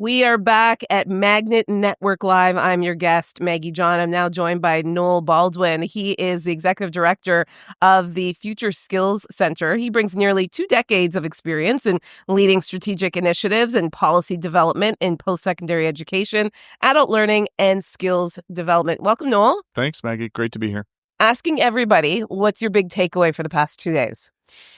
We are back at Magnet Network Live. I'm your guest, Maggie John. I'm now joined by Noel Baldwin. He is the Executive Director of the Future Skills Center. He brings nearly 2 decades of experience in leading strategic initiatives and policy development in post-secondary education, adult learning, and skills development. Welcome, Noel. Thanks, Maggie. Great to be here. Asking everybody, what's your big takeaway for the past 2 days?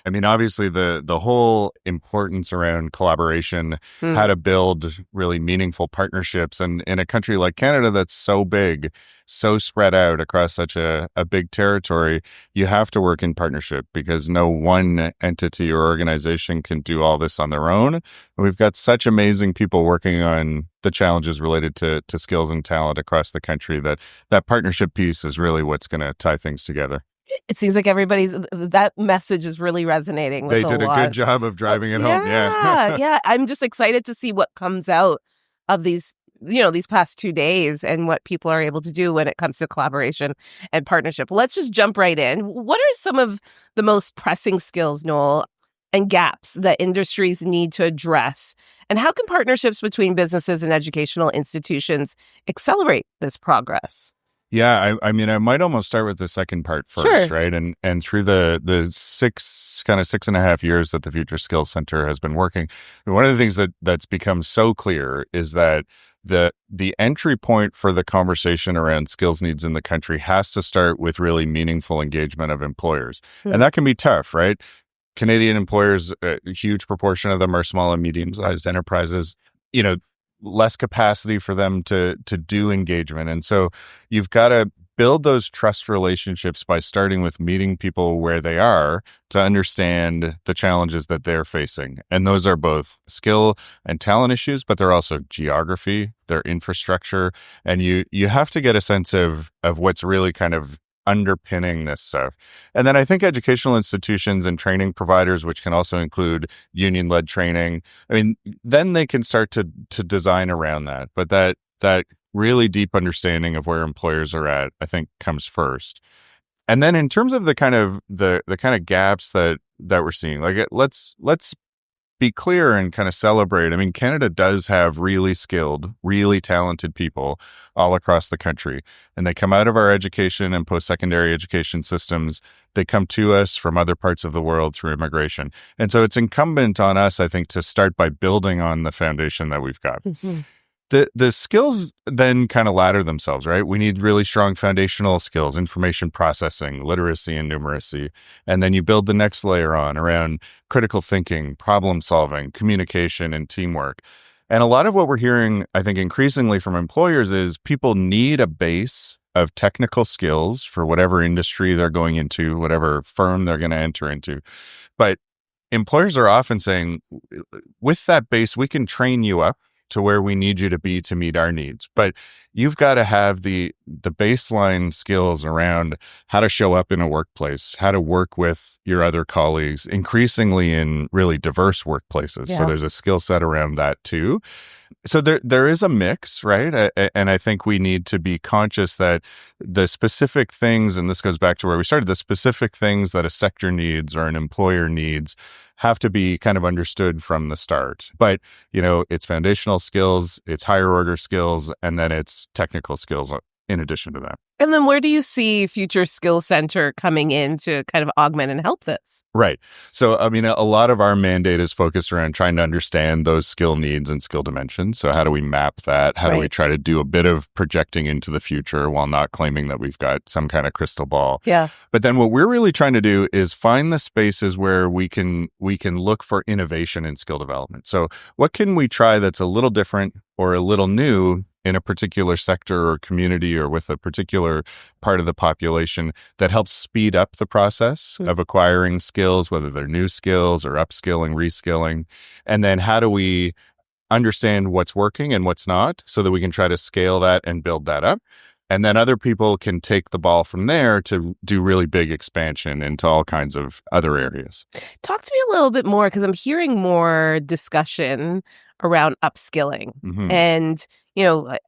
I mean, obviously, the whole importance around collaboration, how to build really meaningful partnerships. And in a country like Canada that's so big, so spread out across such a big territory, you have to work in partnership because no one entity or organization can do all this on their own. And we've got such amazing people working on the challenges related to skills and talent across the country that partnership piece is really what's going to tie things together. It seems like that message is really resonating with They did a good job of driving it home. Yeah. Yeah. I'm just excited to see what comes out of these past 2 days and what people are able to do when it comes to collaboration and partnership. Let's just jump right in. What are some of the most pressing skills, Noel, and gaps that industries need to address? And how can partnerships between businesses and educational institutions accelerate this progress? Yeah, I mean, I might almost start with the second part first, Sure. right? And through the 6.5 years that the Future Skills Center has been working, one of the things that's become so clear is that the entry point for the conversation around skills needs in the country has to start with really meaningful engagement of employers. And that can be tough, right? Canadian employers, a huge proportion of them are small and medium-sized enterprises. Less capacity for them to do engagement. And so you've got to build those trust relationships by starting with meeting people where they are to understand the challenges that they're facing. And those are both skill and talent issues, but they're also geography, their infrastructure. And you have to get a sense of what's really kind of underpinning this stuff. And then I think educational institutions and training providers, which can also include union-led training, I mean, then they can start to design around that. But that really deep understanding of where employers are at, I think, comes first. And then in terms of the kind of gaps that we're seeing, like let's be clear and kind of celebrate. I mean, Canada does have really skilled, really talented people all across the country. And they come out of our education and post-secondary education systems. They come to us from other parts of the world through immigration. And so it's incumbent on us, I think, to start by building on the foundation that we've got. Mm-hmm. The skills then kind of ladder themselves, right? We need really strong foundational skills, information processing, literacy and numeracy. And then you build the next layer on around critical thinking, problem solving, communication, and teamwork. And a lot of what we're hearing, I think, increasingly from employers is people need a base of technical skills for whatever industry they're going into, whatever firm they're going to enter into. But employers are often saying, with that base, we can train you up to where we need you to be to meet our needs. But you've got to have the baseline skills around how to show up in a workplace, how to work with your other colleagues, increasingly in really diverse workplaces. Yeah. So there's a skill set around that too. So there is a mix, right? And I think we need to be conscious that the specific things, and this goes back to where we started, the specific things that a sector needs or an employer needs have to be kind of understood from the start. But, it's foundational skills, it's higher order skills, and then it's technical skills in addition to that. And then where do you see Future Skills Center coming in to kind of augment and help this? Right. So, I mean, a lot of our mandate is focused around trying to understand those skill needs and skill dimensions. So how do we map that? How do we try to do a bit of projecting into the future while not claiming that we've got some kind of crystal ball? Yeah. But then what we're really trying to do is find the spaces where we can look for innovation in skill development. So what can we try that's a little different or a little new in a particular sector or community or with a particular part of the population that helps speed up the process of acquiring skills, whether they're new skills or upskilling, reskilling. And then how do we understand what's working and what's not so that we can try to scale that and build that up? And then other people can take the ball from there to do really big expansion into all kinds of other areas. Talk to me a little bit more, because I'm hearing more discussion around upskilling. Mm-hmm. And,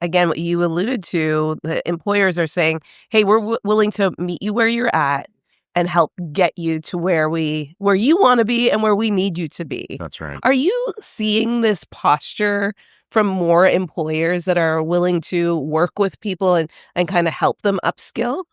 again, what you alluded to, the employers are saying, hey, we're willing to meet you where you're at. and help get you to where you want to be and where we need you to be. That's right. Are you seeing this posture from more employers that are willing to work with people and kind of help them upskill?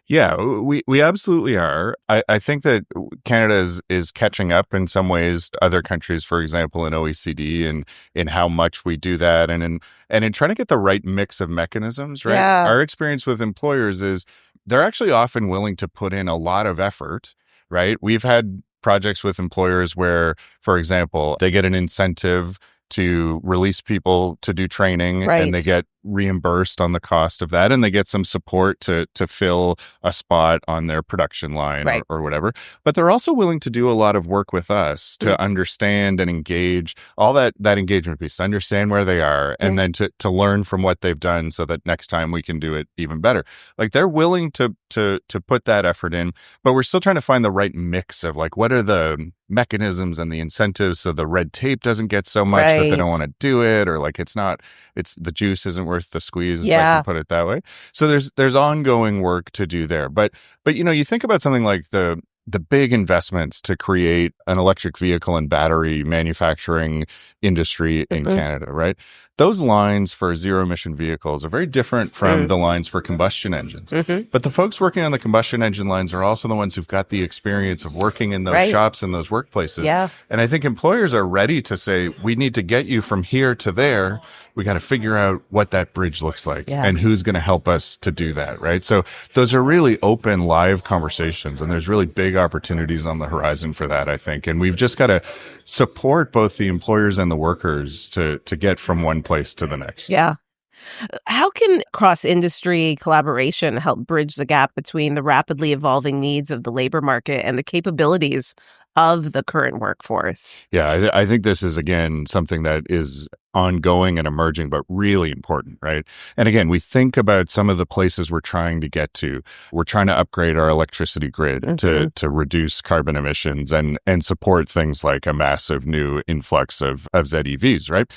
Yeah, we absolutely are. I think that Canada is catching up in some ways to other countries, for example, in OECD, and in how much we do that, and in trying to get the right mix of mechanisms. Right, Yeah. our experience with employers is they're actually often willing to put in a lot of effort. Right, we've had projects with employers where, for example, they get an incentive to release people to do training, and they Right. get reimbursed on the cost of that, and they get some support to fill a spot on their production line, Right. or whatever. But they're also willing to do a lot of work with us to understand and engage all that engagement piece, to understand where they are, and then to learn from what they've done so that next time we can do it even better. Like, they're willing to put that effort in, but we're still trying to find the right mix of, like, what are the mechanisms and the incentives so the red tape doesn't get so much that they don't want to do it, or like it's the juice isn't worth the squeeze, if I can put it that way. So there's ongoing work to do there. But you think about something like the big investments to create an electric vehicle and battery manufacturing industry in Canada, right? Those lines for zero emission vehicles are very different from the lines for combustion engines. But the folks working on the combustion engine lines are also the ones who've got the experience of working in those shops and those workplaces. Yeah. And I think employers are ready to say, we need to get you from here to there. We got to figure out what that bridge looks like and who's going to help us to do that, right? So those are really open, live conversations, and there's really big opportunities on the horizon for that, I think. And we've just got to support both the employers and the workers to get from one place to the next. Yeah. How can cross-industry collaboration help bridge the gap between the rapidly evolving needs of the labor market and the capabilities of the current workforce? Yeah, I think this is, again, something that is ongoing and emerging, but really important, right? And again, we think about some of the places we're trying to get to. We're trying to upgrade our electricity grid to reduce carbon emissions and support things like a massive new influx of ZEVs, right?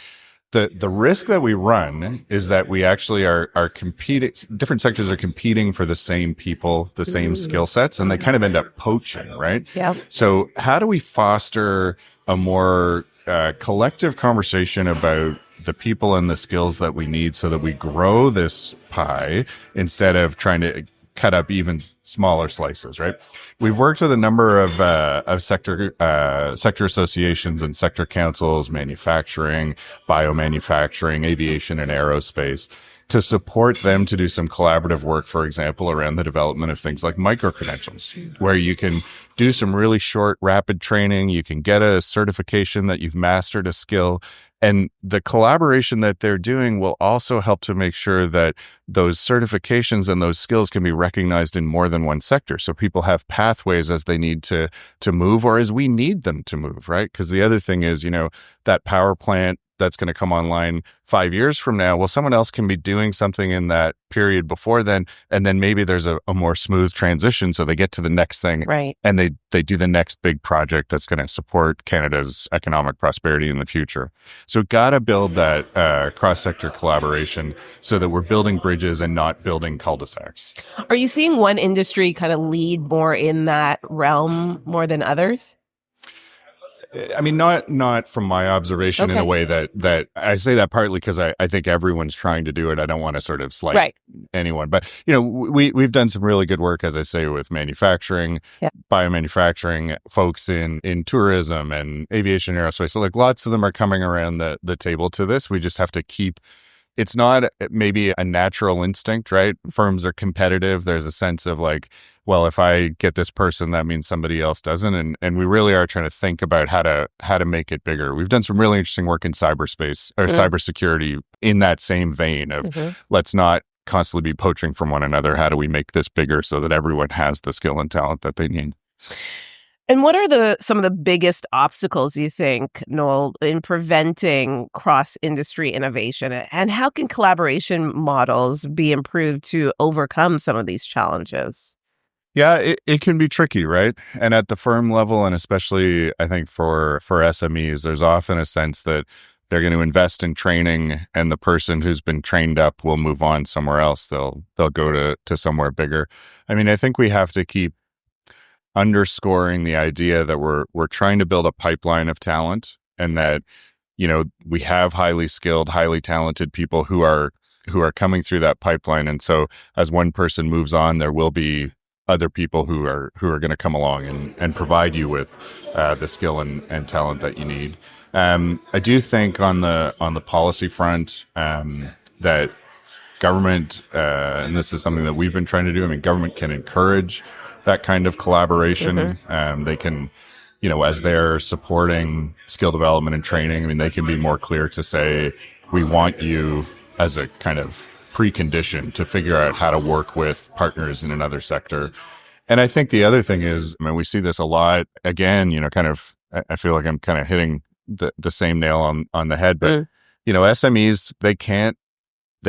The risk that we run is that we actually are competing, different sectors are competing for the same people, the same skill sets, and they kind of end up poaching, right? Yeah. So how do we foster a more collective conversation about the people and the skills that we need so that we grow this pie instead of trying to cut up even smaller slices, right? We've worked with a number of sector associations and sector councils, manufacturing, biomanufacturing, aviation, and aerospace, to support them to do some collaborative work, for example, around the development of things like micro-credentials, where you can do some really short, rapid training. You can get a certification that you've mastered a skill. And the collaboration that they're doing will also help to make sure that those certifications and those skills can be recognized in more than one sector. So people have pathways as they need to move, or as we need them to move, right? Because the other thing is, that power plant that's going to come online 5 years from now, well, someone else can be doing something in that period before then, and then maybe there's a more smooth transition, so they get to the next thing, right? And they do the next big project that's going to support Canada's economic prosperity in the future. So got to build that cross-sector collaboration so that we're building bridges and not building cul-de-sacs. Are you seeing one industry kind of lead more in that realm more than others? I mean, not from my observation in a way that I say that partly because I think everyone's trying to do it. I don't want to sort of slight anyone, but we've done some really good work, as I say, with manufacturing, biomanufacturing, folks in tourism and aviation, aerospace. So like lots of them are coming around the table to this. We just have to keep. It's not maybe a natural instinct, right? Firms are competitive. There's a sense of like, well, if I get this person, that means somebody else doesn't. And we really are trying to think about how to make it bigger. We've done some really interesting work in cyberspace or cybersecurity in that same vein of let's not constantly be poaching from one another. How do we make this bigger so that everyone has the skill and talent that they need? And what are some of the biggest obstacles, you think, Noel, in preventing cross-industry innovation? And how can collaboration models be improved to overcome some of these challenges? Yeah, it can be tricky, right? And at the firm level, and especially, I think, for SMEs, there's often a sense that they're going to invest in training, and the person who's been trained up will move on somewhere else. They'll go to somewhere bigger. I mean, I think we have to keep underscoring the idea that we're trying to build a pipeline of talent, and that, you know, we have highly skilled, highly talented people who are coming through that pipeline. And so as one person moves on, there will be other people who are going to come along and provide you with the skill and talent that you need. I do think on the policy front, that government, and this is something that we've been trying to do. I mean, government can encourage that kind of collaboration. They can, you know, as they're supporting skill development and training, I mean, they can be more clear to say, we want you as a kind of precondition to figure out how to work with partners in another sector. And I think the other thing is, I mean, we see this a lot. Again, you know, kind of, I feel like I'm kind of hitting the same nail on the head, but you know, SMEs, they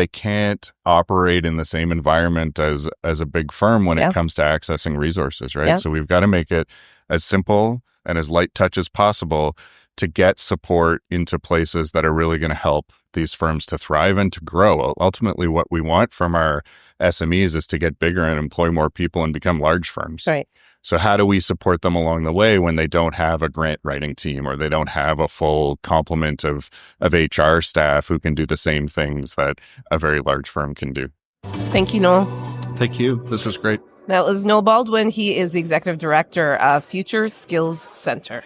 can't operate in the same environment as a big firm when it comes to accessing resources, right? So we've got to make it as simple and as light touch as possible to get support into places that are really going to help these firms to thrive and to grow. Ultimately, what we want from our SMEs is to get bigger and employ more people and become large firms. Right. So how do we support them along the way when they don't have a grant writing team, or they don't have a full complement of HR staff who can do the same things that a very large firm can do? Thank you, Noel. Thank you. This was great. That was Noel Baldwin. He is the Executive Director of Future Skills Center.